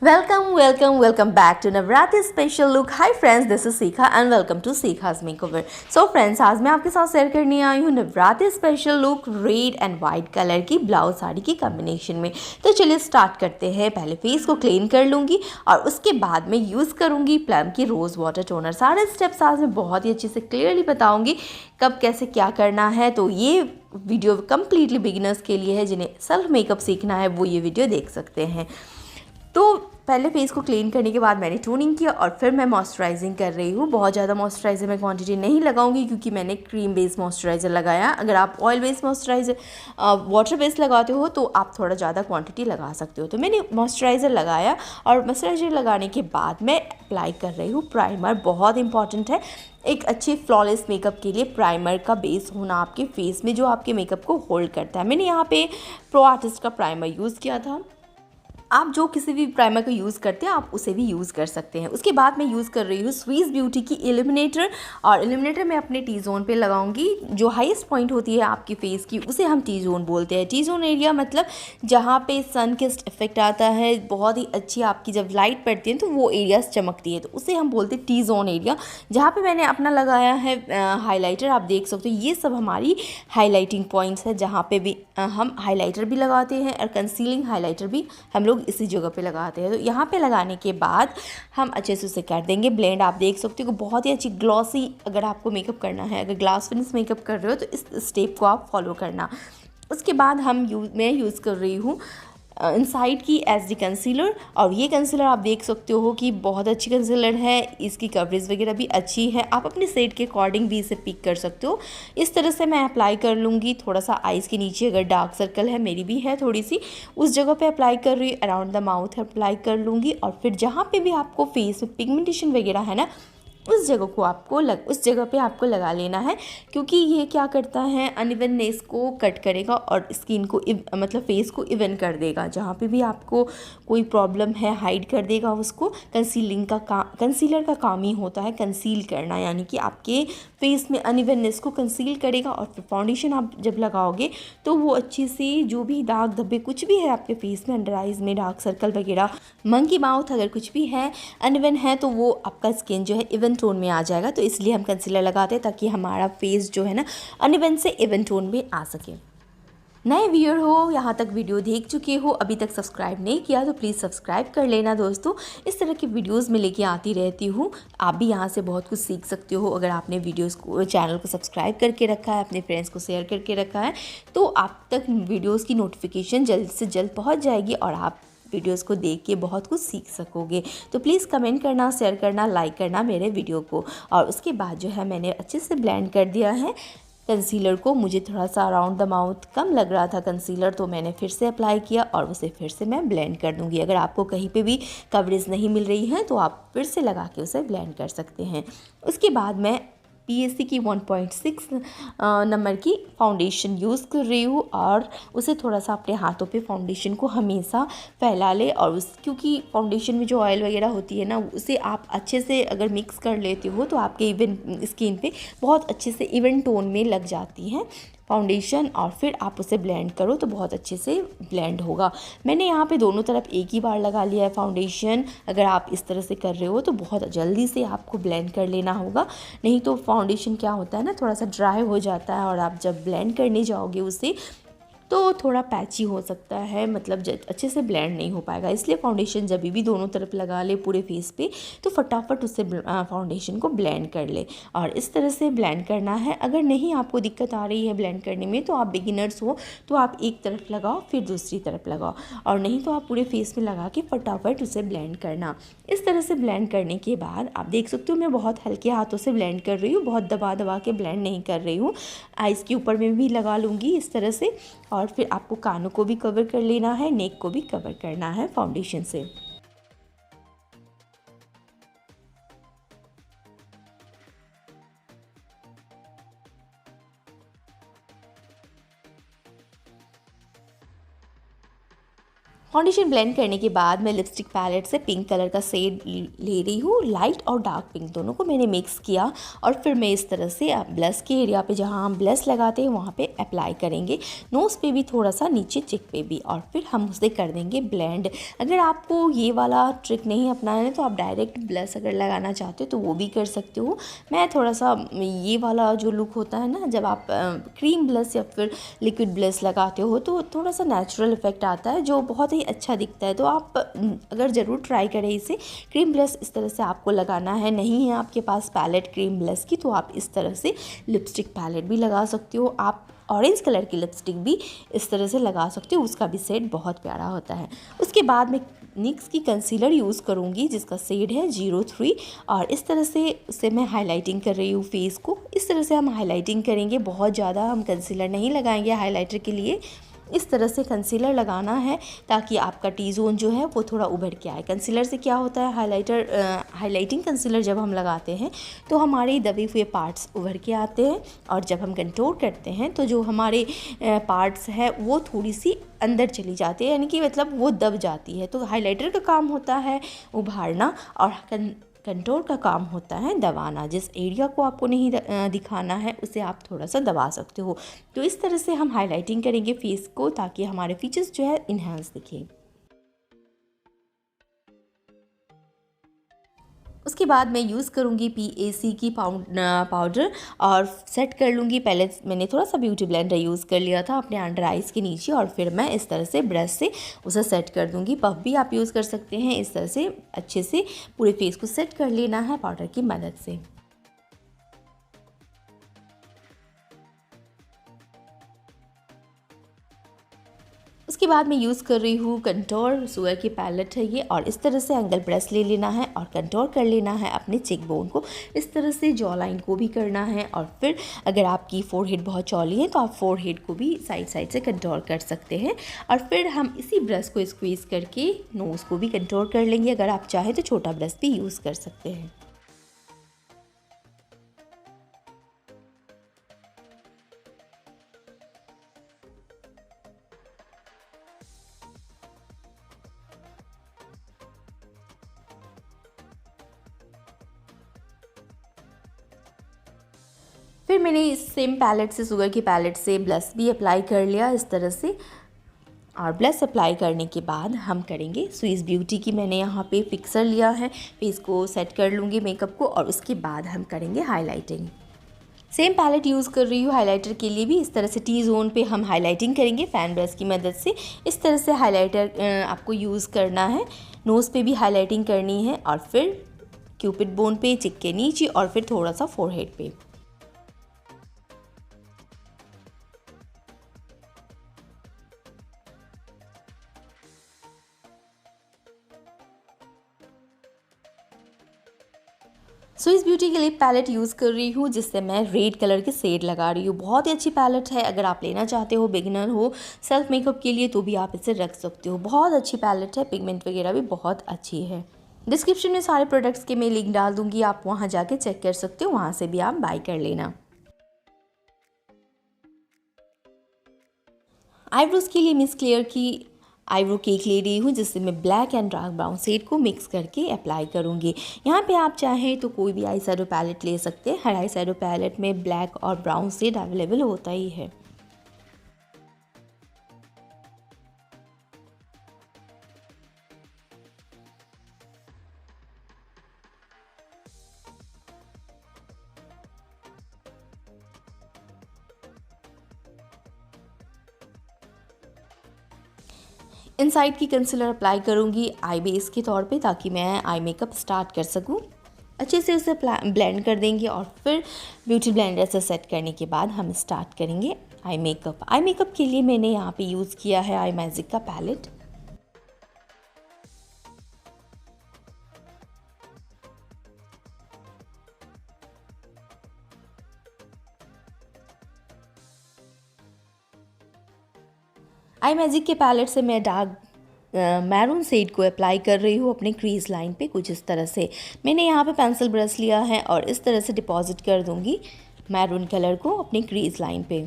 Welcome back to Navratri special look. Hi friends, this is Sikha and welcome to Sikha's makeover. So friends, आज मैं आपके साथ share करने आई हूँ Navratri special look red and white colour की ब्लाउज साड़ी की कॉम्बिनेशन में। तो चलिए स्टार्ट करते हैं। पहले फेस को क्लीन कर लूँगी और उसके बाद मैं यूज़ करूँगी प्लम की रोज़ वाटर टोनर। सारे स्टेप्स आज मैं बहुत ही अच्छे से क्लियरली बताऊँगी कब कैसे क्या करना है। तो ये वीडियो कम्प्लीटली बिगिनर्स के लिए है, जिन्हें सेल्फ मेकअप सीखना है वो ये वीडियो देख सकते हैं। तो पहले फेस को क्लीन करने के बाद मैंने टोनिंग किया और फिर मैं मॉइस्चराइजिंग कर रही हूँ। बहुत ज़्यादा मॉइस्चराइज़र मैं क्वांटिटी नहीं लगाऊंगी क्योंकि मैंने क्रीम बेस्ड मॉइस्चराइज़र लगाया। अगर आप oil based moisturiser water based लगाते हो तो आप थोड़ा ज़्यादा क्वांटिटी लगा सकते हो। तो मैंने मॉइस्चराइज़र लगाया और मॉइस्चराइज़र लगाने के बाद मैं अप्लाई कर रही हूँ प्राइमर। बहुत इंपॉर्टेंट है एक अच्छे फ्लॉलेस मेकअप के लिए प्राइमर का बेस होना आपके फेस में, जो आपके मेकअप को होल्ड करता है। मैंने यहाँ पे प्रो आर्टिस्ट का प्राइमर यूज़ किया था। आप जो किसी भी प्राइमर का यूज़ करते हैं आप उसे भी यूज़ कर सकते हैं। उसके बाद मैं यूज़ कर रही हूँ स्वीज ब्यूटी की इल्यूमिनेटर, और इल्यूमिनेटर मैं अपने टी जोन पे लगाऊंगी। जो हाईएस्ट पॉइंट होती है आपकी फेस की उसे हम टी जोन बोलते हैं। टी जोन एरिया मतलब जहाँ पे सन किस्ट इफेक्ट आता है, बहुत ही अच्छी आपकी जब लाइट पड़ती है तो वो एरियाज चमकती है, तो उसे हम बोलते हैं टी जोन एरिया। जहाँ पे मैंने अपना लगाया है हाइलाइटर, आप देख सकते हो ये सब हमारी हाईलाइटिंग पॉइंट्स है, जहाँ पे भी हम हाइलाइटर भी लगाते हैं और कंसीलिंग हाइलाइटर भी हम लोग इसी जगह पे लगाते हैं। तो यहाँ पे लगाने के बाद हम अच्छे से उसे कर देंगे ब्लेंड। आप देख सकते हो कि बहुत ही अच्छी ग्लॉसी, अगर आपको मेकअप करना है, अगर ग्लास फिनिश मेकअप कर रहे हो तो इस स्टेप को आप फॉलो करना। उसके बाद मैं यूज़ कर रही हूँ इनसाइड की एसडी कंसीलर, और ये कंसीलर आप देख सकते हो कि बहुत अच्छी कंसीलर है। इसकी कवरेज वगैरह भी अच्छी है, आप अपने शेड के अकॉर्डिंग भी इसे पिक कर सकते हो। इस तरह से मैं अप्लाई कर लूँगी। थोड़ा सा आइज़ के नीचे अगर डार्क सर्कल है, मेरी भी है थोड़ी सी, उस जगह पे अप्लाई कर रही हूँ। अराउंड द माउथ अप्लाई कर लूँगी, और फिर जहाँ पे भी आपको फेस में पिगमेंटेशन वगैरह है ना, उस जगह पे आपको लगा लेना है, क्योंकि ये क्या करता है अनइवननेस को कट करेगा और स्किन को मतलब फेस को इवन कर देगा। जहाँ पे भी आपको कोई प्रॉब्लम है हाइड कर देगा उसको। कंसीलर का काम ही होता है कंसील करना, यानी कि आपके फेस में अनइवननेस को कंसील करेगा। और फिर फाउंडेशन आप जब लगाओगे तो वो अच्छी से जो भी दाग धब्बे कुछ भी है आपके फेस में, अंडर आइज में डार्क सर्कल वगैरह, मंकी माउथ अगर कुछ भी है अनइवन है, तो वो आपका स्किन जो है इवन टोन में आ जाएगा। तो इसलिए हम कंसीलर लगाते हैं ताकि हमारा फेस जो है ना अनइवन से इवन टोन में आ सके। नए व्यूअर हो, यहाँ तक वीडियो देख चुके हो, अभी तक सब्सक्राइब नहीं किया तो प्लीज़ सब्सक्राइब कर लेना दोस्तों। इस तरह की वीडियोस में लेके आती रहती हूँ, आप भी यहाँ से बहुत कुछ सीख सकते हो। अगर आपने वीडियोस को चैनल को सब्सक्राइब करके रखा है, अपने फ्रेंड्स को शेयर करके रखा है, तो आप तक वीडियोज़ की नोटिफिकेशन जल्द से जल्द पहुँच जाएगी और आप वीडियोस को देख के बहुत कुछ सीख सकोगे। तो प्लीज़ कमेंट करना, शेयर करना, लाइक करना मेरे वीडियो को। और उसके बाद जो है मैंने अच्छे से ब्लेंड कर दिया है कंसीलर को। मुझे थोड़ा सा अराउंड द माउथ कम लग रहा था कंसीलर, तो मैंने फिर से अप्लाई किया और उसे फिर से मैं ब्लेंड कर दूंगी। अगर आपको कहीं पे भी कवरेज नहीं मिल रही है तो आप फिर से लगा के उसे ब्लेंड कर सकते हैं। उसके बाद मैं पीएससी की 1.6 नंबर की फाउंडेशन यूज़ कर रही हूँ, और उसे थोड़ा सा अपने हाथों पे फाउंडेशन को हमेशा फैला ले। और क्योंकि फाउंडेशन में जो ऑयल वगैरह होती है ना, उसे आप अच्छे से अगर मिक्स कर लेते हो तो आपके इवन स्किन पे बहुत अच्छे से इवन टोन में लग जाती है फाउंडेशन, और फिर आप उसे ब्लेंड करो तो बहुत अच्छे से ब्लेंड होगा। मैंने यहाँ पे दोनों तरफ एक ही बार लगा लिया है फाउंडेशन। अगर आप इस तरह से कर रहे हो तो बहुत जल्दी से आपको ब्लेंड कर लेना होगा, नहीं तो फाउंडेशन क्या होता है ना, थोड़ा सा ड्राई हो जाता है और आप जब ब्लेंड करने जाओगे उसे तो थोड़ा पैची हो सकता है, मतलब अच्छे से ब्लेंड नहीं हो पाएगा। इसलिए फाउंडेशन जब भी दोनों तरफ लगा ले पूरे फेस पे तो फटाफट उससे फाउंडेशन को ब्लेंड कर ले, और इस तरह से ब्लेंड करना है। अगर नहीं आपको दिक्कत आ रही है ब्लेंड करने में तो आप बिगिनर्स हो तो आप एक तरफ लगाओ फिर दूसरी तरफ लगाओ, और नहीं तो आप पूरे फेस में लगा के फटाफट उसे ब्लेंड करना। इस तरह से ब्लेंड करने के बाद आप देख सकते हो मैं बहुत हल्के हाथों से ब्लेंड कर रही हूँ, बहुत दबा दबा के ब्लेंड नहीं कर रही हूँ। आइज़ के ऊपर में भी लगा लूँगी इस तरह से, और फिर आपको कानों को भी कवर कर लेना है, नेक को भी कवर करना है फाउंडेशन से। फाउंडेशन ब्लेंड करने के बाद मैं लिपस्टिक पैलेट से पिंक कलर का शेड ले रही हूँ। लाइट और डार्क पिंक दोनों को मैंने मिक्स किया और फिर मैं इस तरह से ब्लश के एरिया पे जहाँ हम ब्लश लगाते हैं वहाँ पे अप्लाई करेंगे, नोज़ पे भी थोड़ा सा, नीचे चिक पे भी, और फिर हम उसे कर देंगे ब्लेंड। अगर आपको ये वाला ट्रिक नहीं अपनाना है तो आप डायरेक्ट ब्लश अगर लगाना चाहते हो तो वो भी कर सकते हो। मैं थोड़ा सा ये वाला जो लुक होता है ना, जब आप क्रीम ब्लश या फिर लिक्विड ब्लश लगाते हो तो थोड़ा सा नेचुरल इफेक्ट आता है जो बहुत ही अच्छा दिखता है। तो आप अगर ज़रूर ट्राई करें इसे। क्रीम ब्लश इस तरह से आपको लगाना है, नहीं है आपके पास पैलेट क्रीम ब्लश की तो आप इस तरह से लिपस्टिक पैलेट भी लगा सकते हो। आप ऑरेंज कलर की लिपस्टिक भी इस तरह से लगा सकते हो, उसका भी शेड बहुत प्यारा होता है। उसके बाद मैं NYX की कंसीलर यूज़ करूँगी जिसका शेड है 03, और इस तरह से उससे मैं हाइलाइटिंग कर रही हूँ फेस को। इस तरह से हम हाइलाइटिंग करेंगे, बहुत ज़्यादा हम कंसीलर नहीं लगाएंगे हाइलाइटर के लिए। इस तरह से कंसीलर लगाना है ताकि आपका टी जोन जो है वो थोड़ा उभर के आए। कंसीलर से क्या होता है, हाइलाइटिंग कंसीलर जब हम लगाते हैं तो हमारे दबे हुए पार्ट्स उभर के आते हैं, और जब हम कंटूर करते हैं तो जो हमारे पार्ट्स है वो थोड़ी सी अंदर चली जाती है, यानी कि मतलब वो दब जाती है। तो हाइलाइटर का काम होता है उभारना और कंटूर का काम होता है दबाना। जिस एरिया को आपको नहीं दिखाना है उसे आप थोड़ा सा दबा सकते हो। तो इस तरह से हम हाइलाइटिंग करेंगे फेस को ताकि हमारे फीचर्स जो है इन्हांस दिखे। उसके बाद मैं यूज़ करूँगी PAC की पाउडर और सेट कर लूँगी। पहले मैंने थोड़ा सा ब्यूटी ब्लेंडर यूज़ कर लिया था अपने अंडर आइज़ के नीचे, और फिर मैं इस तरह से ब्रश से उसे सेट कर दूँगी। पफ भी आप यूज़ कर सकते हैं। इस तरह से अच्छे से पूरे फेस को सेट कर लेना है पाउडर की मदद से। उसके बाद मैं यूज़ कर रही हूँ कंटूर, सुअर की पैलेट है ये, और इस तरह से एंगल ब्रश ले लेना है और कंटूर कर लेना है अपने चेक बोन को। इस तरह से जॉ लाइन को भी करना है, और फिर अगर आपकी फोरहेड बहुत चौड़ी है तो आप फोरहेड को भी साइड साइड से कंटूर कर सकते हैं। और फिर हम इसी ब्रश को स्क्वीज़ करके नोज़ को भी कंटूर कर लेंगे। अगर आप चाहें तो छोटा ब्रश भी यूज़ कर सकते हैं। फिर मैंने इस सेम पैलेट से, शुगर की पैलेट से ब्लश भी अप्लाई कर लिया इस तरह से। और ब्लश अप्लाई करने के बाद हम करेंगे स्विस ब्यूटी की, मैंने यहाँ पे फिक्सर लिया है, फेस को सेट कर लूँगी मेकअप को, और उसके बाद हम करेंगे हाइलाइटिंग। सेम पैलेट यूज़ कर रही हूँ हाइलाइटर के लिए भी। इस तरह से टी जोन पे हम हाइलाइटिंग करेंगे फैन ब्रश की मदद से। इस तरह से हाइलाइटर आपको यूज़ करना है, नोज़ पे भी हाइलाइटिंग करनी है, और फिर क्यूपिड बोन पे, चिक के नीचे, और फिर थोड़ा सा फोरहेड पे। स्विस ब्यूटी के लिए पैलेट यूज़ कर रही हूँ जिससे मैं रेड कलर के शेड लगा रही हूँ। बहुत ही अच्छी पैलेट है, अगर आप लेना चाहते हो, बिगिनर हो, सेल्फ मेकअप के लिए, तो भी आप इसे रख सकते हो। बहुत अच्छी पैलेट है, पिगमेंट वगैरह भी बहुत अच्छी है। डिस्क्रिप्शन में सारे प्रोडक्ट्स के मैं लिंक डाल दूँगी, आप वहाँ जाके चेक कर सकते हो, वहाँ से भी आप बाय कर लेना। आईब्रोज़ के लिए मिस क्लियर की आईब्रो केक ले रही हूँ जिससे मैं black and dark brown shade को मिक्स करके अप्लाई करूँगी। यहाँ पे आप चाहें तो कोई भी आई शैडो पैलेट ले सकते हैं। हर आई शैडो पैलेट में ब्लैक और ब्राउन शेड अवेलेबल होता ही है। इनसाइड की कंसीलर अप्लाई करूँगी आई बेस के तौर पे ताकि मैं आई मेकअप स्टार्ट कर सकूँ। अच्छे से उसे ब्लेंड कर देंगे और फिर ब्यूटी ब्लेंडर से सेट करने के बाद हम स्टार्ट करेंगे आई मेकअप। आई मेकअप के लिए मैंने यहाँ पे यूज़ किया है आई मैजिक का पैलेट। आई मैजिक के पैलेट से मैं डार्क मैरून शेड को अप्लाई कर रही हूँ अपने क्रीज लाइन पे कुछ इस तरह से। मैंने यहाँ पे पेंसिल ब्रश लिया है और इस तरह से डिपॉजिट कर दूँगी मैरून कलर को अपने क्रीज लाइन पे।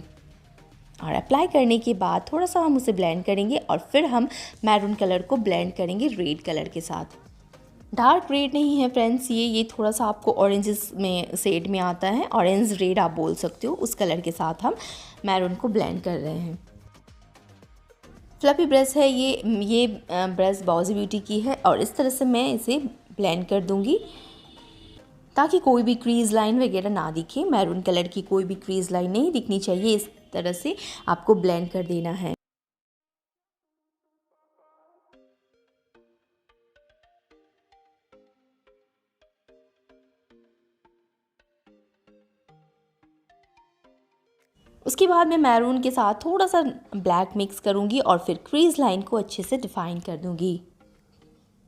और अप्लाई करने के बाद थोड़ा सा हम उसे ब्लेंड करेंगे और फिर हम मैरून कलर को ब्लेंड करेंगे रेड कलर के साथ। डार्क रेड नहीं है फ्रेंड्स, ये थोड़ा सा आपको ऑरेंजेस में शेड में आता है, ऑरेंज रेड आप बोल सकते हो। उस कलर के साथ हम मैरून को ब्लेंड कर रहे हैं। फ्लफी ब्रश है ये ब्रश बॉजी ब्यूटी की है और इस तरह से मैं इसे ब्लेंड कर दूंगी ताकि कोई भी क्रीज लाइन वगैरह ना दिखे। मैरून कलर की कोई भी क्रीज लाइन नहीं दिखनी चाहिए, इस तरह से आपको ब्लेंड कर देना है। उसके बाद मैं मैरून के साथ थोड़ा सा ब्लैक मिक्स करूँगी और फिर क्रीज लाइन को अच्छे से डिफ़ाइन कर दूँगी।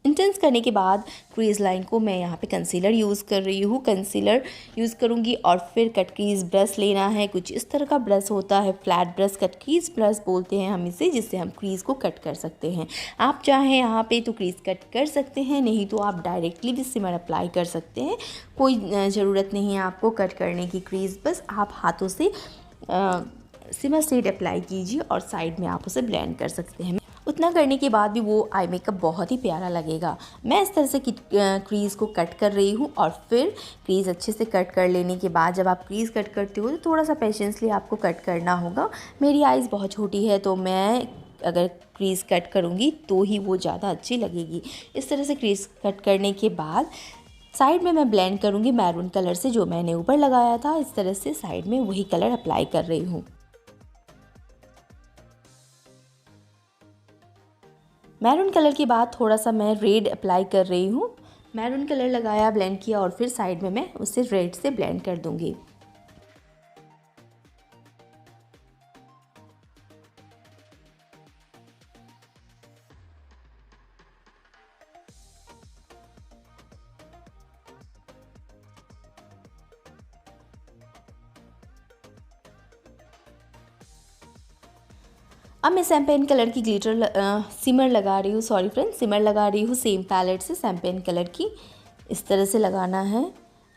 इंटेंस करने के बाद क्रीज लाइन को मैं यहाँ पे कंसीलर यूज़ कर रही हूँ। कंसीलर यूज़ करूँगी और फिर कट क्रीज ब्रश लेना है। कुछ इस तरह का ब्रश होता है, flat brush, cut crease brush बोलते हैं हम इसे, जिससे हम क्रीज को कट कर सकते हैं। आप चाहें यहाँ पे तो क्रीज कट कर सकते हैं, नहीं तो आप डायरेक्टली भी सिमर अप्लाई कर सकते हैं। कोई ज़रूरत नहीं है आपको कट करने की क्रीज, बस आप हाथों से सिमर शेड अप्लाई कीजिए और साइड में आप उसे ब्लेंड कर सकते हैं। उतना करने के बाद भी वो आई मेकअप बहुत ही प्यारा लगेगा। मैं इस तरह से क्रीज़ को कट कर रही हूँ और फिर क्रीज़ अच्छे से कट कर लेने के बाद जब आप क्रीज़ कट करते हो तो थोड़ा सा पेशेंसली आपको कट करना होगा। मेरी आइज़ बहुत छोटी है तो मैं अगर क्रीज़ कट करूँगी तो ही वो ज़्यादा अच्छी लगेगी। इस तरह से क्रीज़ कट करने के बाद साइड में मैं ब्लेंड करूँगी मैरून कलर से, जो मैंने ऊपर लगाया था। इस तरह से साइड में वही कलर अप्लाई कर रही हूँ। मैरून कलर के बाद थोड़ा सा मैं रेड अप्लाई कर रही हूँ। मैरून कलर लगाया, ब्लेंड किया और फिर साइड में मैं उसे रेड से ब्लेंड कर दूँगी। अब मैं शैम्पेन कलर की सिमर लगा रही हूँ, सॉरी फ्रेंड्स, सिमर लगा रही हूँ सेम पैलेट से शैम्पेन कलर की। इस तरह से लगाना है,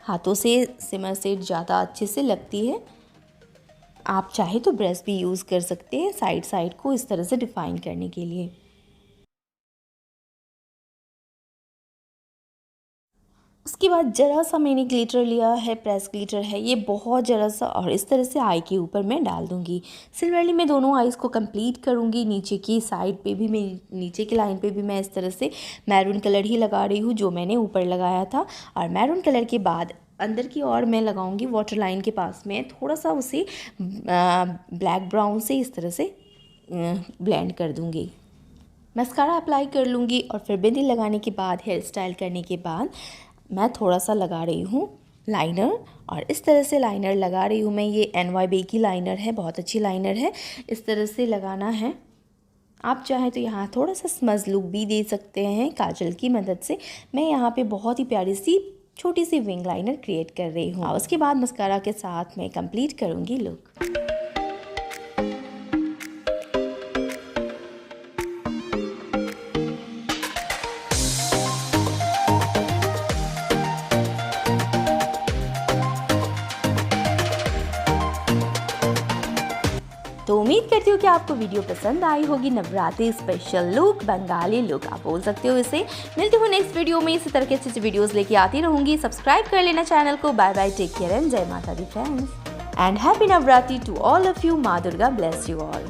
हाथों से सिमर शेड ज़्यादा अच्छे से लगती है। आप चाहे तो ब्रश भी यूज़ कर सकते हैं साइड को इस तरह से डिफ़ाइन करने के लिए। उसके बाद ज़रा सा मैंने ग्लिटर लिया है, प्रेस ग्लिटर है ये, बहुत ज़रा सा, और इस तरह से आई के ऊपर मैं डाल दूँगी। सिमिलरली मैं दोनों आईज़ को कंप्लीट करूँगी। नीचे की साइड पे भी मैं, नीचे की लाइन पे भी मैं इस तरह से मैरून कलर ही लगा रही हूँ जो मैंने ऊपर लगाया था। और मैरून कलर के बाद अंदर की ओर मैं लगाऊँगी वाटर लाइन के पास में, थोड़ा सा उसे ब्लैक ब्राउन से इस तरह से ब्लेंड कर दूँगी। मस्कारा अप्लाई कर लूँगी और फिर बिंदी लगाने के बाद, हेयर स्टाइल करने के बाद मैं थोड़ा सा लगा रही हूँ लाइनर, और इस तरह से लाइनर लगा रही हूँ मैं। ये NYB की लाइनर है, बहुत अच्छी लाइनर है। इस तरह से लगाना है। आप चाहें तो यहाँ थोड़ा सा स्मज लुक भी दे सकते हैं काजल की मदद से। मैं यहाँ पे बहुत ही प्यारी सी छोटी सी विंग लाइनर क्रिएट कर रही हूँ। उसके बाद मस्कारा के साथ मैं कंप्लीट करूँगी लुक। तो उम्मीद करती हूँ कि आपको वीडियो पसंद आई होगी। Navratri special look, Bengali look आप बोल सकते हो इसे। मिलती हूँ नेक्स्ट वीडियो में, इसी तरह के अच्छे वीडियोस लेके आती रहूँगी। सब्सक्राइब कर लेना चैनल को। Bye bye, take care and जय माता दी friends, and happy Navratri to all of you. माँ दुर्गा ब्लेस यू ऑल।